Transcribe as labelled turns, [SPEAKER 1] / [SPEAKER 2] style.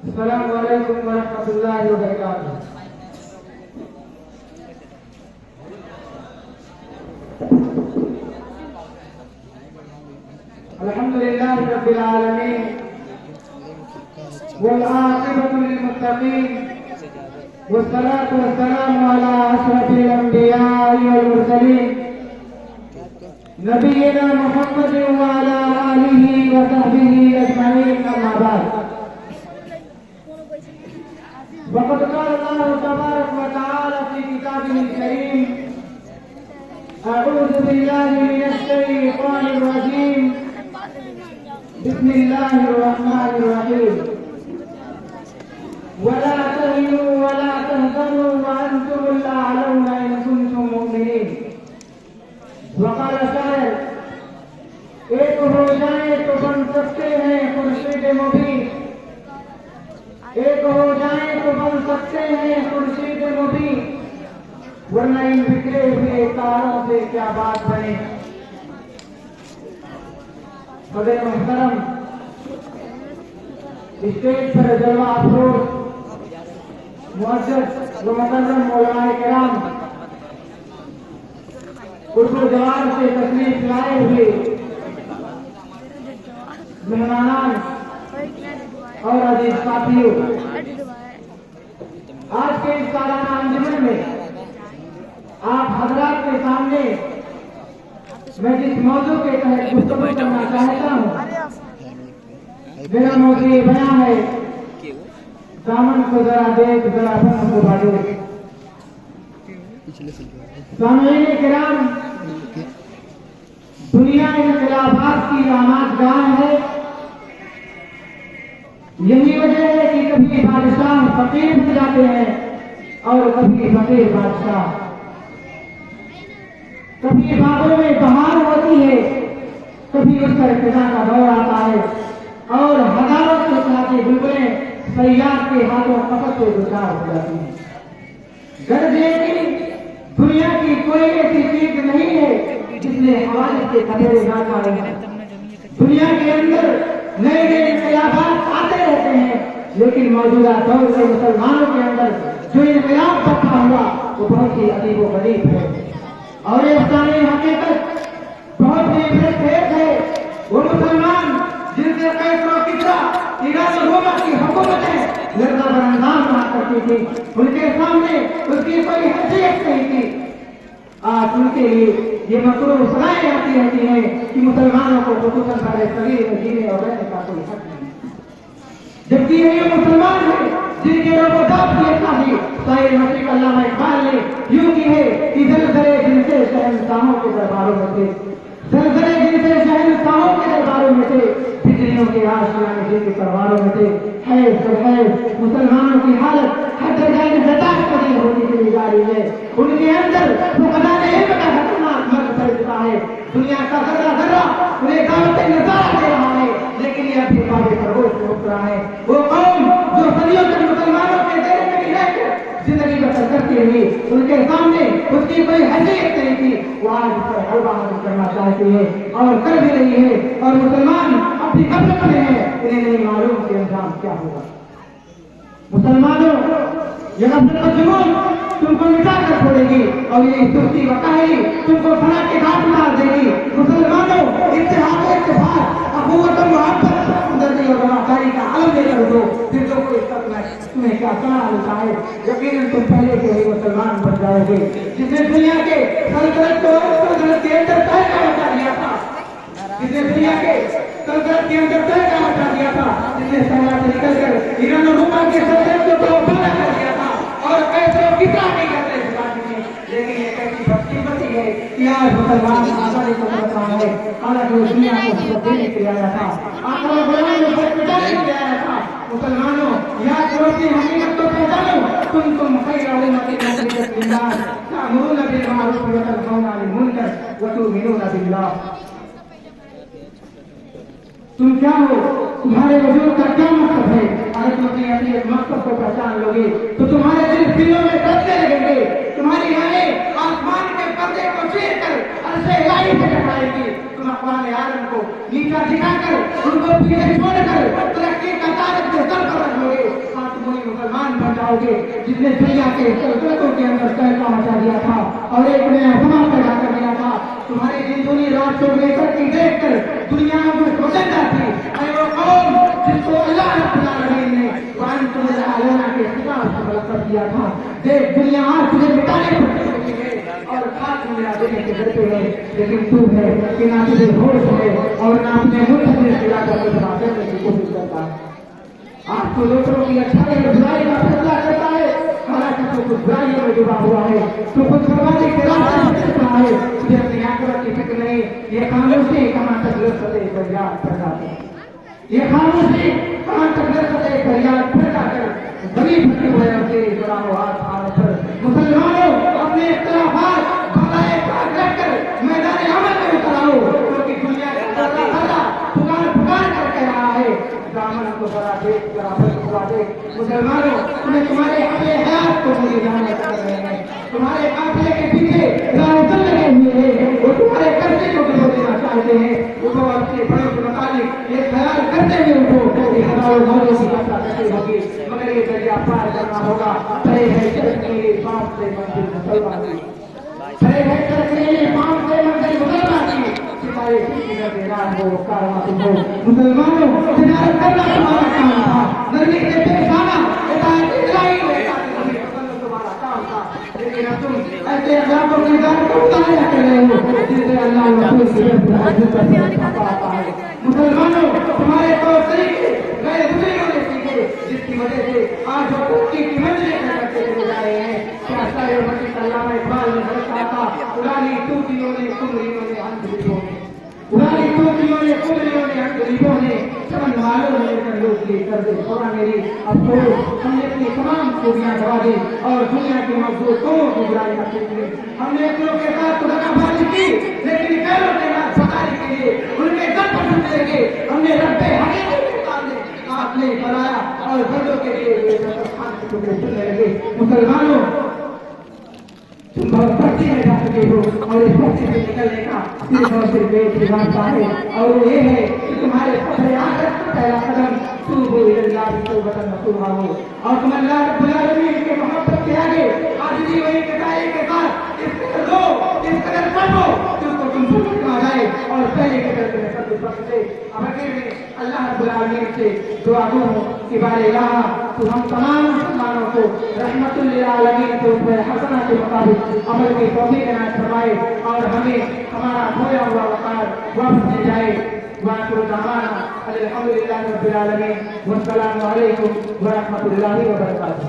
[SPEAKER 1] السلام علیکم ورحمۃ اللہ وبرکاتہ۔ الحمد للہ رب العالمین والعاقبۃ للمتقین والصلاة والسلام علی اشرف الانبیاء والمرسلین نبینا محمد وعلی آلہ وصحبہ اجمعین، اما بعد۔ وقد قال الله تبارك وتعالى في كتابه الكريم: أعوذ بالله من الشيطان الرجيم، بسم الله الرحمن الرحيم، ولا تهنوا ولا تهزموا وأنتم الأعلون إن كنتم مؤمنين۔ وقال شاعر: ایک ہو جائیں تو بن سکتے ہیں خورشید مبین، ایک ہو جائیں تو بن سکتے ہیں خورشید مبین، ورنہ ان بکھرے ہوئے تاروں سے کیا بات بنے۔ صدر محترم، اسٹیج پر جلوہ افروز معزز و مکرم علماء کرام، اردو زبان سے تشریف لائے ہوئے مہمانان اور عزیز ساتھیوں، آج کے اس سالانہ انجمن میں آپ حضرات کے سامنے میں جس موضوع کے تحت گفتگو کرنا چاہتا ہوں، میرا موضوع یہ بیان ہے: دامن کو ذرا دیکھ، ذرا اپن کو بھاجو۔ سامعین کرام، دنیا انقلابات کی آماج گاہ ہے۔ یہی وجہ ہے کہ کبھی بادشاہ فقیر ہو جاتے ہیں اور کبھی فقیر بادشاہ، کبھی باغوں میں بہار ہوتی ہے، کبھی اس پر فضا کا دور آتا ہے اور ہزاروں سے چلاتے بلبلیں سیاح کے ہاتھوں فقط سے دچار ہو جاتی ہیں۔ غرض یہ کہ دنیا کی کوئی ایسی چیز نہیں ہے جس نے حوادث کے قدرے نہ کھائے ہیں۔ دنیا کے اندر نئے نئے انقلابات آتے رہتے ہیں، لیکن موجودہ دور کے مسلمانوں کے اندر جو انقلاب برپا ہوا وہ بہت ہی عجیب و غریب ہے، اور یہ افسانہ حقیقت بہت ہی عبرت خیز ہے۔ وہ مسلمان جن سے قیصر و کسریٰ ایران و روم کی حکومتیں لرزہ برانداز رہا کرتی تھی، ان کے سامنے اس کی کوئی حیثیت نہیں تھی۔ آج ان کے لیے یہ مکروہ سنائی جاتی رہتی ہے کہ مسلمانوں کو خصوصاً برے صغیر میں جینے اور رہنے کا کوئی حق نہیں، جبکہ یہ مسلمان ہیں جن کے رب و داد کی اصلاحی شاعر مشرق علامہ اقبال نے یوں کی ہے کہ زلزلے جن سے شہنشاہوں کے درباروں میں تھے، زلزلے جن سے شہنشاہوں کے درباروں میں تھے، بجلیوں کے آشیانے جن کے تلواروں میں تھے۔ مسلمانوں کی حالت ہر درجہ میں زدہ قدیم ہوتی چلی جا رہی ہے۔ ان کے اندر فقدان علم کا خطرناک مرض پھیل چکا ہے۔ دنیا کا ذرہ ذرہ انہیں دعوت نظارہ دے رہا ہے، لیکن یہ اپنے بابے خرگوش میں اٹھ رہا ہے۔ وہ قوم جو صدیوں تک مسلمانوں کے دیر میں بھی رہ کر زندگی بسر کرتی رہی، ان کے سامنے اس کی کوئی حیثیت نہیں تھی، وہ آج اس پر غلبہ حاصل کرنا چاہتی ہے اور کر بھی رہی ہے، اور مسلمان اپنی غفلت میں ہیں، انہیں نہیں معلوم کہ انجام کیا ہوگا۔ مسلمانوں، یہ غفلت و جنون تم کو مٹا کر چھوڑے گی اور یہ سستی و کاہلی تم کو بنا کے گھاٹ مار دے گی۔ مسلمانوں، اتحاد و اتفاق، اخوت و محبت، ہمدردی اور وفاداری کا علم لے کر دو، پھر جو کوئی تمہیں کیا سنا ہوتا ہے، یقیناً تم پہلے سے ہی مسلمان بن جاؤ گے۔ جس نے دنیا کے سلطنت کو سلطنت کے اندر طے کا بچا دیا تھا، جس نے دنیا کے سلطنت کے اندر طے کا بچا دیا تھا، جس نے سینا سے نکل کر ایران اور روما کے سلطنت کو بنا کر دیا تھا اور کیسے کتنا نہیں کرتے لیکن یہ کیسی بدقسمتی ہے کہ آج مسلمان آزادی کو کر رہا ہے، حالانکہ اس دنیا کو حقوق دینے کے لیے آیا تھا، آخر غلامی کو مٹانے کے لیے آیا تھا۔ مسلمانوں، یاد کرو اپنی حقیقت کو پہچانو، تم خیر امت اخرجت للناس تأمرون بالمعروف وتنهون عن المنکر وتؤمنون باللہ۔ تم کیا ہو؟ تمہارے وجود کا کیا مقصد ہے؟ اگر تم اپنی اصلیت مقصد کو پہچان لو گے تو تمہارے دلوں میں دھڑکنے لگیں گے، تمہاری آنکھیں آسمان کے پردے کو چیر کر عرش الہی سے ٹکرائے گی، تم اقوام عالم کو نیچا دکھا کر ان کو پیچھے چھوڑ کر ترقی کا تاج کے سر پر رکھ لو گے، جس نے دنیا کے سلطنتوں کے اندر تہلکہ مچا دیا تھا اور ایک نیا زمان پیدا کر دیا تھا. تمہاری دن دنیا رات کو لے کر کے دیکھ کر دنیا میں وطن جاتی اے وہ قوم جس کو اللہ رب العالمین نے وانتم العالمین کے خطاب سے بلند کر دیا تھا. دیکھ دنیا آج تجھے مٹانے پر چلی ہے اور خاک میں ملا دینے کے ڈر پہ ہے, لیکن تو ہے کہ نہ تجھے ہوش ہے اور نہ اپنے ملک سے ملا کر کے بنا کرنے کی کوشش کرتا ہے. آج تو دوسروں کی اچھائی اور برائی کا فیصلہ کرتا ہے, حالانکہ تو کچھ برائیوں میں ڈوبا ہوا ہے, تو کچھ بربادی کے راستے میں چل رہا ہے. تجھے اپنی آخرت کی فکر نہیں. یہ خاموشی کہاں تک رستے فریاد کر جاتی ہے, یہ خاموشی کہاں تک رستے فریاد پھر جا کر غریب بھٹے ہوئے اپنے جڑاؤ ہاتھ ہاتھ پر. مسلمانوں اپنے اختلافات بھلائے پاک رکھ کر میدان عمل میں اتر آؤ, کیونکہ دنیا کا پکار پکار کر کہہ رہا ہے دامن کو بڑا دیکھ کر آپس کو دے. مسلمانوں تمہیں تمہارے اپنے حیات کو مجھے جانے کر رہے ہیں, تمہارے قافلے کے پیچھے راوتن لگے ہوئے ہیں, وہ تمہارے قرضے کو ڈبو دینا چاہتے ہیں. اٹھو اپنے بڑوں کے متعلق یہ خیال کرتے ہوئے اٹھو کہ ہزاروں لوگوں کی یاترا کرنی ہوگی, مگر یہ دریا پار کرنا ہوگا. طے ہے چرخ کے لیے پاؤں سے منزل مسلمان کی, طے ہے چرخ کے لیے پاؤں سے منزل مسلمان کی. سپاہی کی نظر راہ ہو کارواں تم ہو. مسلمانوں تجارت کرنا تمہارا کام تھا, نرمی سے پیش آنا اطاعت الہی کو اطاعت نبی پسند تمہارا کام تھا, لیکن اب تم ایسے اخلاقوں کی ذات کو مطالعہ کر رہے ہو جن سے اللہ رسول کی عزت پر آتا ہے. مسلمانوں تمہارے طور طریقے غیر بزرگوں نے سیکھے, جس کی وجہ سے آج وہ ترقی کی منزلیں طے کرتے چلے جا رہے ہیں. کیا سارے مسجد علامہ اقبال نے درخت تھا, پرانی ٹوٹیوں نے کمریوں نے اندھریوں نے, پرانی ٹوٹیوں نے کمریوں نے اندھریوں نے, چمن والوں نے کر لوٹ لی کر دے تھوڑا میری افسوس. ہم نے اپنی تمام خوبیاں گوا دی اور دنیا کے مقبول قوموں کی برائیاں سیکھ لی. ہم نے اپنوں کے ساتھ دھوکہ بازی کی, لیکن غیروں کے ساتھ سداری کے لیے ان کے در پر ڈھونڈنے لگے. ہم نے رب حقیقت کے سامنے آپ نے بنایا اور بندوں کے لیے یہ خان کے ٹکڑے چلنے لگے. مسلمانوں تم بہت پرچی میں جا چکے ہو اور اس پرچی سے نکلنے کا صرف اور صرف ایک ہی راستہ ہے, اور وہ یہ ہے کہ تمہارے سفر آخرت کا پہلا قدم توبوا الی اللہ توبۃ نصوحا ہو, اور تم اللہ رب العالمین کے محبت کے آگے عاجزی و انکساری کے ساتھ اس قدر دو, اس قدر پڑھو کہ اس کو تم سمجھ میں آ جائے اور پہلے کے درجے میں سب بخش دے. اب اخیر میں اللہ رب العالمین سے دعا کروں کہ بار الہ تو ہم تمام مسلمانوں کو رحمت للعالمین کے اوپر حسنہ کے مطابق عمل کی توفیق عنایت فرمائے اور ہمیں ہمارا کھویا ہوا وقار واپس مل جائے. وآخر دعوانا الحمد للہ رب العالمین والسلام علیکم ورحمۃ اللہ وبرکاتہ.